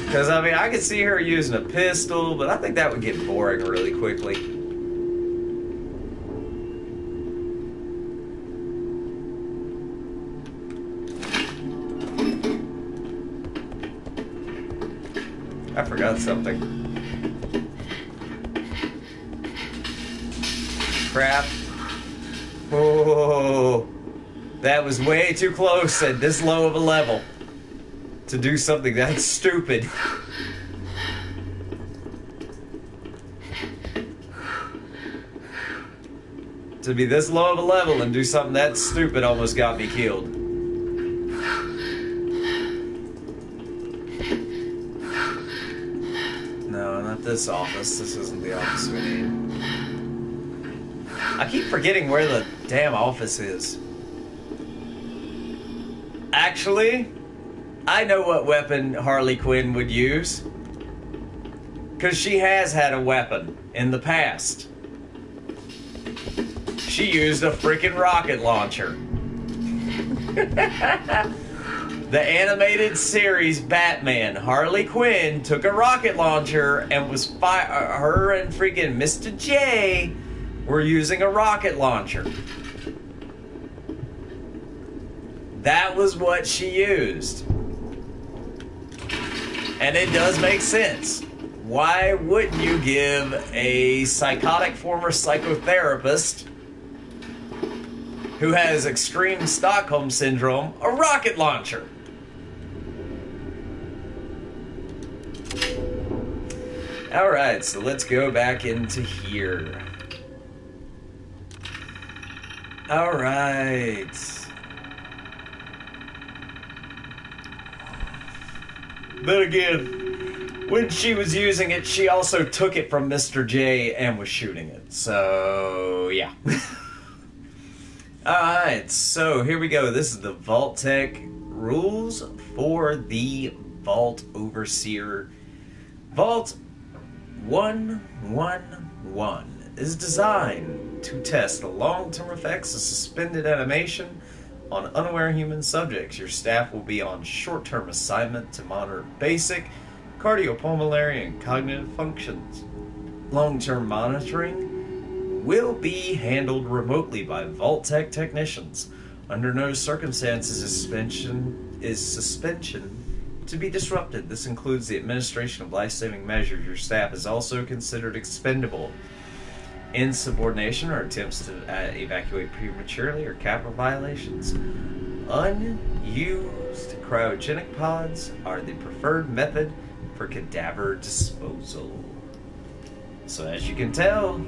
Because, I mean, I could see her using a pistol, but I think that would get boring really quickly. I forgot something. Crap. Oh, that was way too close at this low of a level to do something that stupid. To be this low of a level and do something that stupid almost got me killed. No, not this office. This isn't the office we need. I keep forgetting where the damn office is. Actually, I know what weapon Harley Quinn would use. Because she has had a weapon in the past. She used a freaking rocket launcher. The animated series Batman, Harley Quinn took a rocket launcher and was her and freaking Mr. J were using a rocket launcher. That was what she used. And it does make sense. Why wouldn't you give a psychotic former psychotherapist who has extreme Stockholm syndrome a rocket launcher? Alright, so let's go back into here. Alright. But again, when she was using it, she also took it from Mr. J and was shooting it. So, yeah. Alright, so here we go. This is the Vault Tech rules for the Vault Overseer. Vault 111 is designed to test the long-term effects of suspended animation on unaware human subjects. Your staff will be on short-term assignment to monitor basic cardiopulmonary and cognitive functions. Long-term monitoring will be handled remotely by Vault Tech technicians. Under no circumstances is suspension to be disrupted. This includes the administration of life-saving measures. Your staff is also considered expendable. Insubordination or attempts to evacuate prematurely or capital violations. Unused cryogenic pods are the preferred method for cadaver disposal. So as you can tell,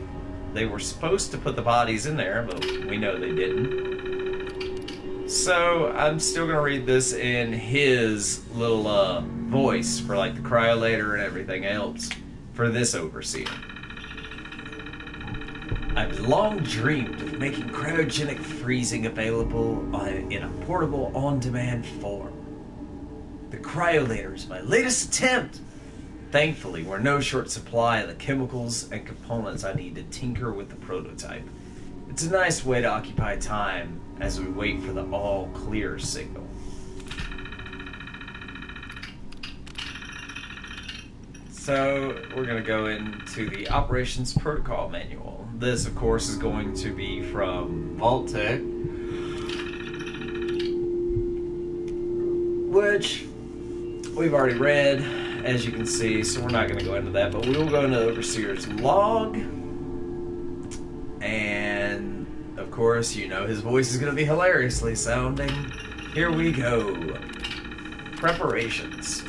they were supposed to put the bodies in there, but we know they didn't. So I'm still gonna read this in his little voice for like the cryolator and everything else for this overseer. I've long dreamed of making cryogenic freezing available in a portable on-demand form. The cryolator is my latest attempt. Thankfully, we're no short supply of the chemicals and components I need to tinker with the prototype. It's a nice way to occupy time as we wait for the all-clear signal. So, we're going to go into the Operations Protocol Manual. This, of course, is going to be from Vault-Tec, which we've already read, as you can see, so we're not going to go into that, but we will go into Overseer's log. And, of course, you know his voice is going to be hilariously sounding. Here we go. Preparations.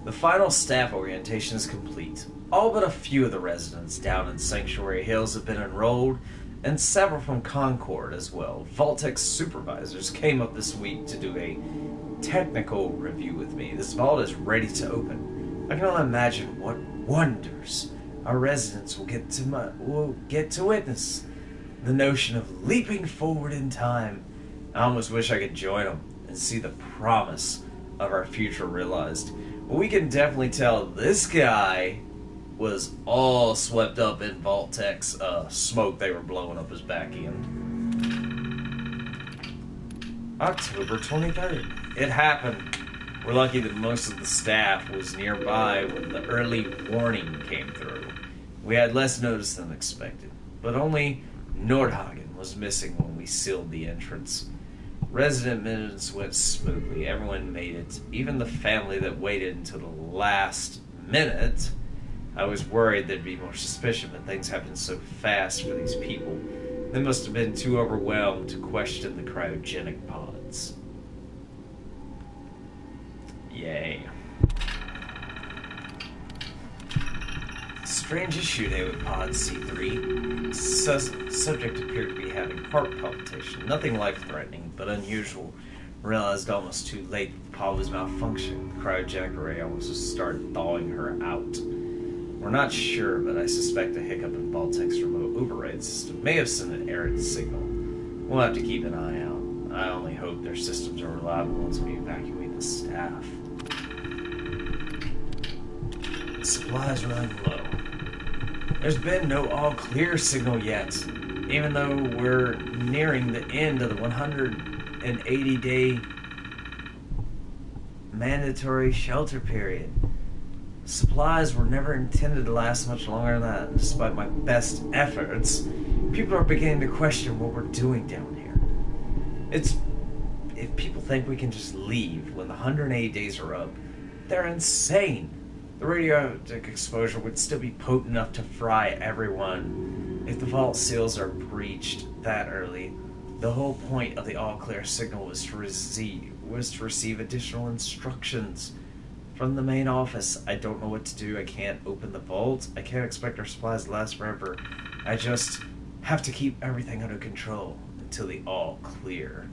The final staff orientation is complete. All but a few of the residents down in Sanctuary Hills have been enrolled, and several from Concord as well. Vault-Tec supervisors came up this week to do a technical review with me. This vault is ready to open. I can only imagine what wonders our residents will get to witness. The notion of leaping forward in time. I almost wish I could join them and see the promise of our future realized. But we can definitely tell this guy was all swept up in Vault-Tec's smoke they were blowing up his back end. October 23rd. It happened. We're lucky that most of the staff was nearby when the early warning came through. We had less notice than expected, but only Nordhagen was missing when we sealed the entrance. Resident minutes went smoothly. Everyone made it. Even the family that waited until the last minute. I was worried there'd be more suspicion, but things happened so fast for these people. They must have been too overwhelmed to question the cryogenic pods. Yay. Strange issue day with pod C3. Subject appeared to be having heart palpitation. Nothing life-threatening, but unusual. Realized almost too late that the pod was malfunctioning. The cryogenic array almost started thawing her out. We're not sure, but I suspect a hiccup in Vault-Tec's remote override system may have sent an errant signal. We'll have to keep an eye out. I only hope their systems are reliable once we evacuate the staff. The supplies running low. There's been no all-clear signal yet, even though we're nearing the end of the 180-day mandatory shelter period. Supplies were never intended to last much longer than that, and despite my best efforts, people are beginning to question what we're doing down here. If people think we can just leave when the 180 days are up, they're insane. The radioactive exposure would still be potent enough to fry everyone. If the vault seals are breached that early, the whole point of the all-clear signal was to receive additional instructions from the main office. I don't know what to do. I can't open the vault. I can't expect our supplies to last forever. I just have to keep everything under control until the all-clear.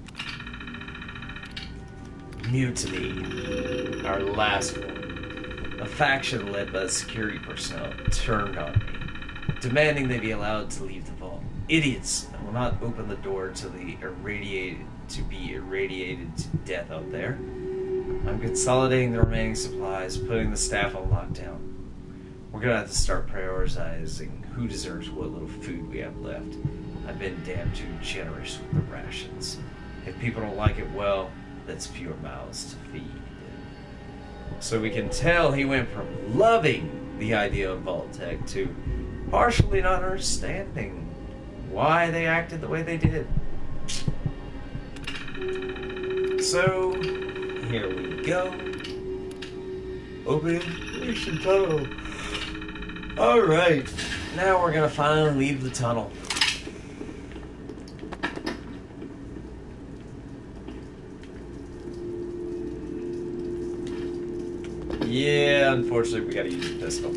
Mutiny. Our last one. A faction led by the security personnel turned on me, demanding they be allowed to leave the vault. Idiots! I will not open the door to be irradiated to death out there. I'm consolidating the remaining supplies, putting the staff on lockdown. We're gonna have to start prioritizing who deserves what little food we have left. I've been damn too generous with the rations. If people don't like it, well, that's fewer mouths to feed. So we can tell he went from loving the idea of Vault-Tec to partially not understanding why they acted the way they did. So, here we go. Open information tunnel. Alright, now we're gonna finally leave the tunnel. Yeah, unfortunately we gotta use the pistol.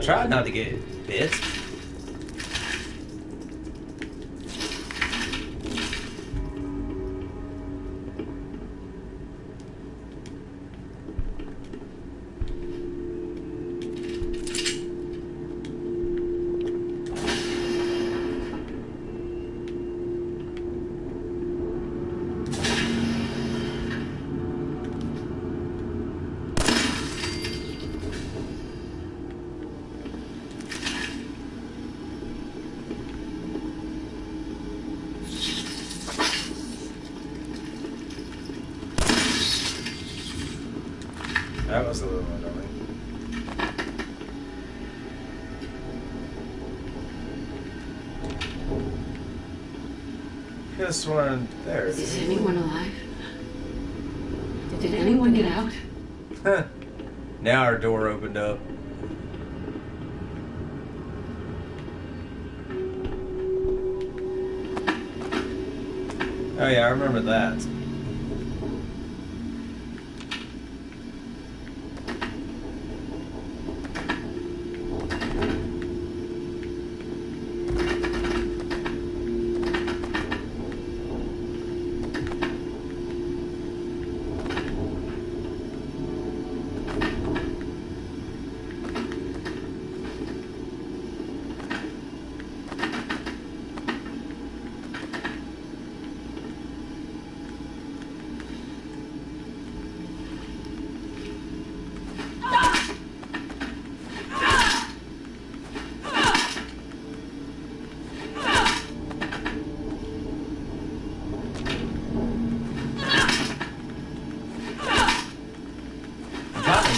tried not to get bit. That was a little annoying. This one, there it Is is. anyone alive? Did anyone get out? Huh. Now our door opened up. Oh yeah, I remember that.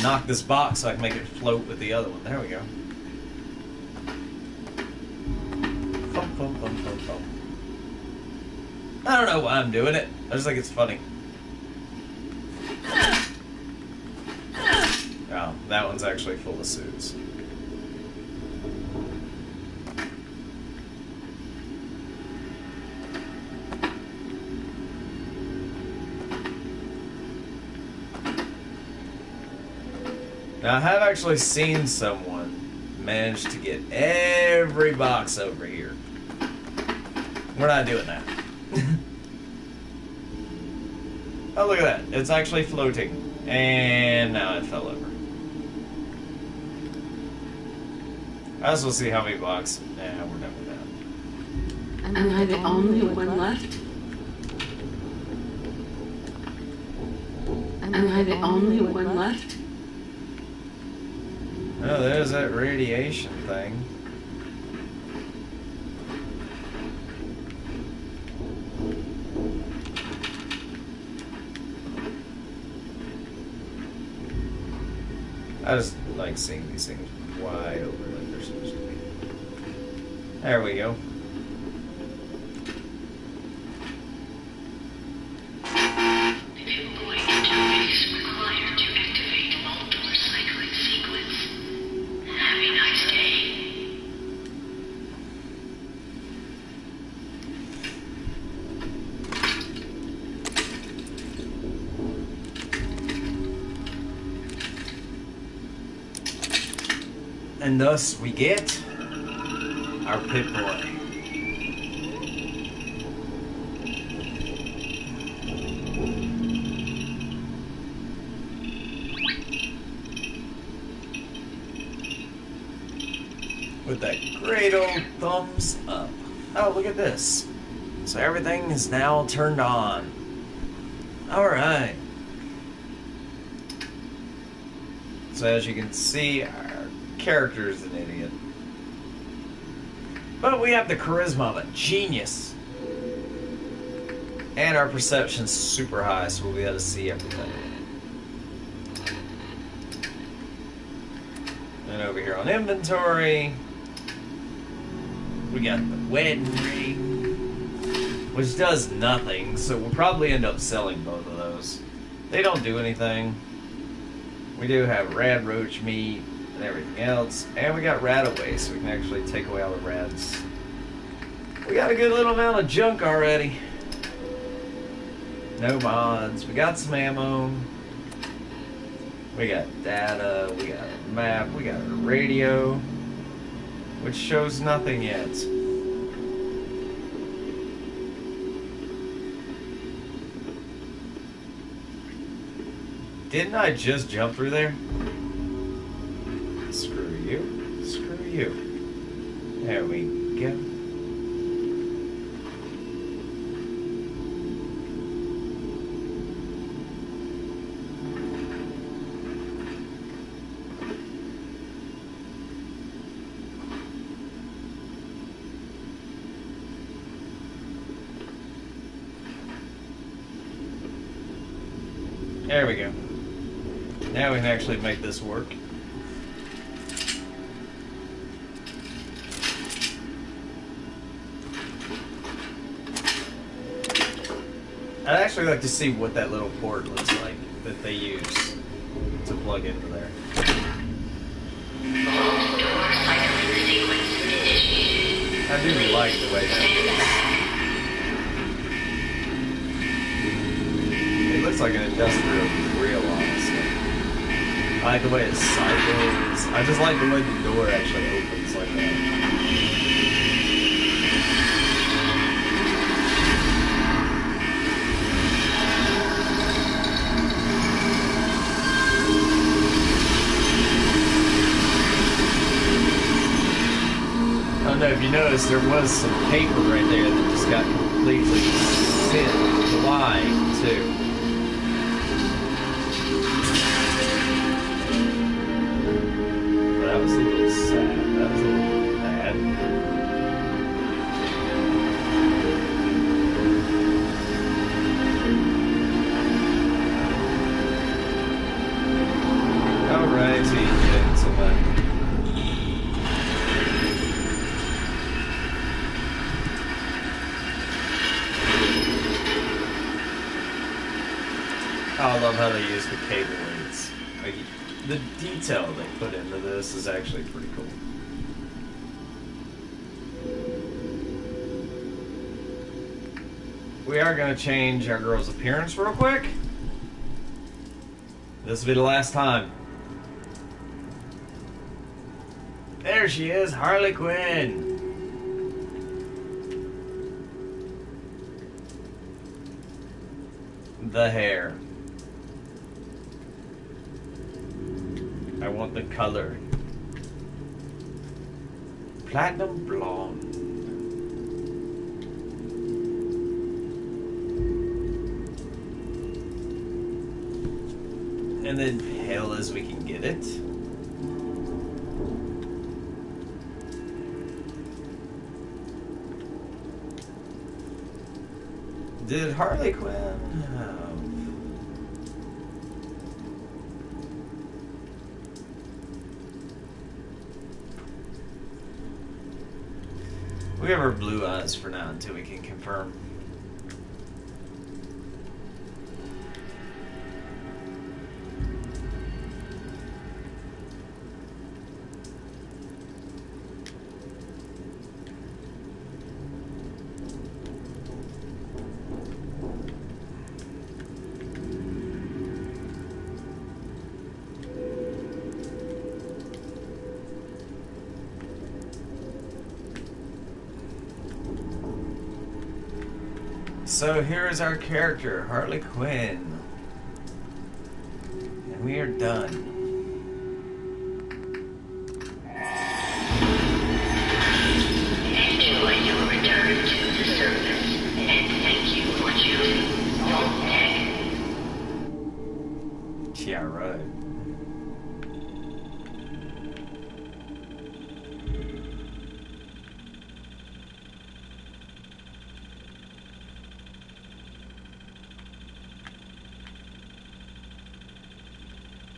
Knock this box so I can make it float with the other one. There we go. Thump, thump, thump, thump, thump. I don't know why I'm doing it. I just think it's funny. Oh, that one's actually full of suits. Now, I have actually seen someone manage to get every box over here. We're not doing that. Oh, look at that. It's actually floating. And now it fell over. I just want to see how many blocks. Nah, we're done with that. Am I the only one left? Am I the only one left? Oh, there's that radiation thing. I just like seeing these things wide over like they're supposed to be. There we go. And thus we get our Pip-Boy. With that great old thumbs up. Oh, look at this. So everything is now turned on. Alright. So as you can see, our character is an idiot. But we have the charisma of a genius. And our perception's super high, so we'll be able to see everything. And over here on inventory, we got the wedding ring, which does nothing, so we'll probably end up selling both of those. They don't do anything. We do have rad roach meat and everything else, and we got rad away, so we can actually take away all the rads. We got a good little amount of junk already. No mods. We got some ammo. We got data. We got a map. We got a radio. which shows nothing yet. Didn't I just jump through there? Screw you. Screw you. There we go. There we go. Now we can actually make this work. I'd actually like to see what that little port looks like that they use to plug into there. I do like the way that looks. It looks like an industrial grill, honestly. I like the way it's sideways. I just like the way the door actually opens like that. I don't know if you noticed, there was some paper right there that just got completely sent flying too. That was a little sad. That was a little bad. Alrighty, gentlemen. I love how they use the cable links. Like, the detail they put into this is actually pretty cool. We are going to change our girl's appearance real quick. This will be the last time. There she is, Harley Quinn. The hair. I want the color. Platinum blonde. And then pale as we can get it. Did Harley Quinn have... We have her blue eyes for now until we can confirm. So here is our character, Harley Quinn. And we are done. Enjoy your return to the surface, and thank you for choosing Tech. Yeah, right.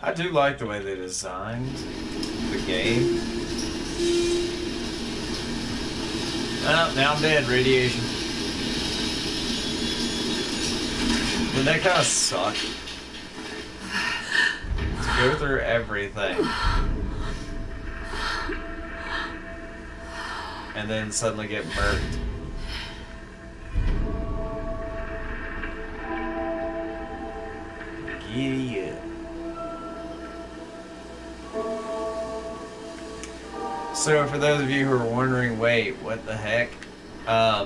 I do like the way they designed the game. Oh, now I'm dead. Radiation. But that kind of sucked. To go through everything. And then suddenly get murked. Giddy up. So for those of you who are wondering, wait, what the heck? I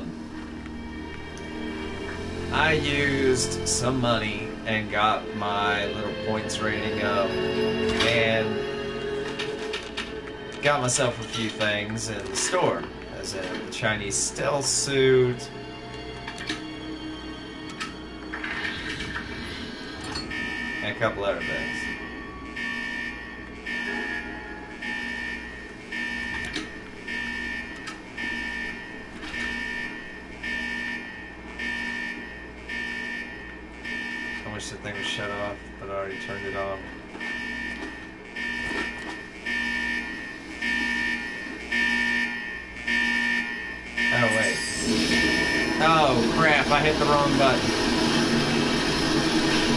used some money and got my little points rating up and got myself a few things in the store, as in the Chinese stealth suit, and a couple other things. I wish the thing was shut off, but I already turned it on. Oh, wait. Oh, crap, I hit the wrong button.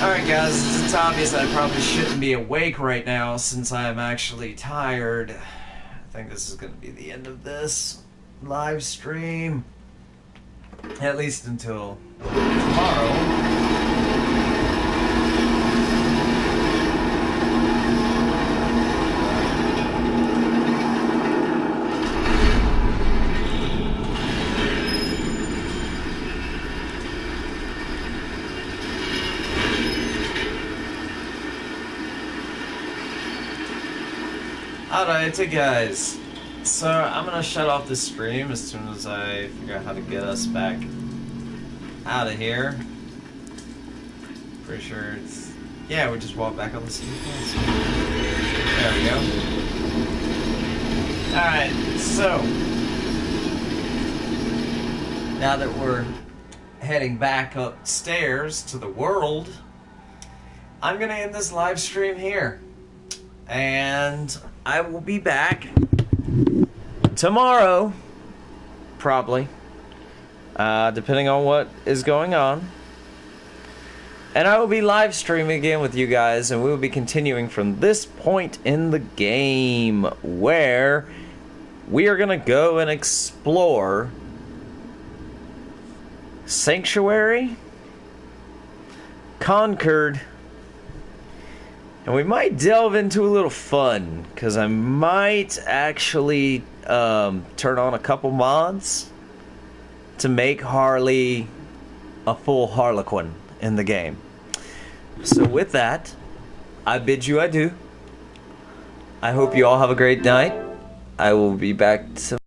Alright, guys, it's obvious I probably shouldn't be awake right now since I'm actually tired. I think this is going to be the end of this live stream. At least until tomorrow. Alright, guys, so I'm gonna shut off this stream as soon as I figure out how to get us back out of here. Pretty sure it's... yeah, we just walk back on the city place. There we go. Alright, so now that we're heading back upstairs to the world, I'm gonna end this live stream here. And I will be back tomorrow, probably, depending on what is going on. And I will be live streaming again with you guys, and we will be continuing from this point in the game, where we are going to go and explore Sanctuary, Concord, and we might delve into a little fun, because I might actually turn on a couple mods to make Harley a full Harlequin in the game. So with that, I bid you adieu. I hope you all have a great night. I will be back tomorrow.